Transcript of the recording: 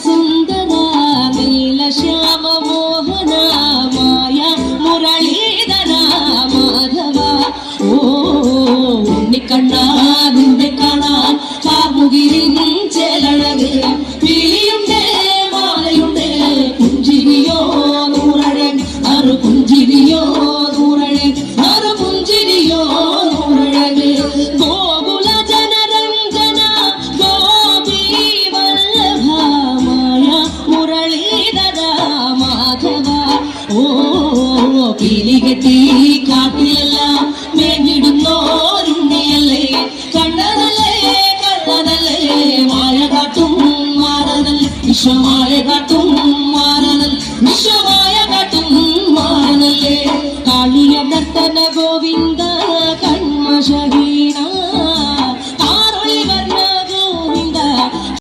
സുന്ദര നീല ശ്യാമ മോഹന മായ മുരളീധര മാധവ ഓ ഉണ്ണിക്കണ്ണാ നിന്നെ കാണാൻ കാർമുകിലിൻ ചേലഴക് വിളിയുണ്ട് മാലയുണ്ട് പുഞ്ചിരിയോ നൂറഴക് അറു പുഞ്ചിരിയോ നൂറഴക് അറു പുഞ്ചിരിയോ നൂറഴക് ഗോകുല ജനരഞ്ജന ഗോപി വല്ലഭ മായ മുരളീധര മാധവ ഓ കിളികെട്ടി കാട്ടിലെല്ലാം മേഞ്ഞിടുന്നോരുണ്ണിയല്ലേ കണ്ടതല്ലേ കള്ളതല്ലേ മായ കാട്ടും മാറതല്ലേ വിശ്വമാ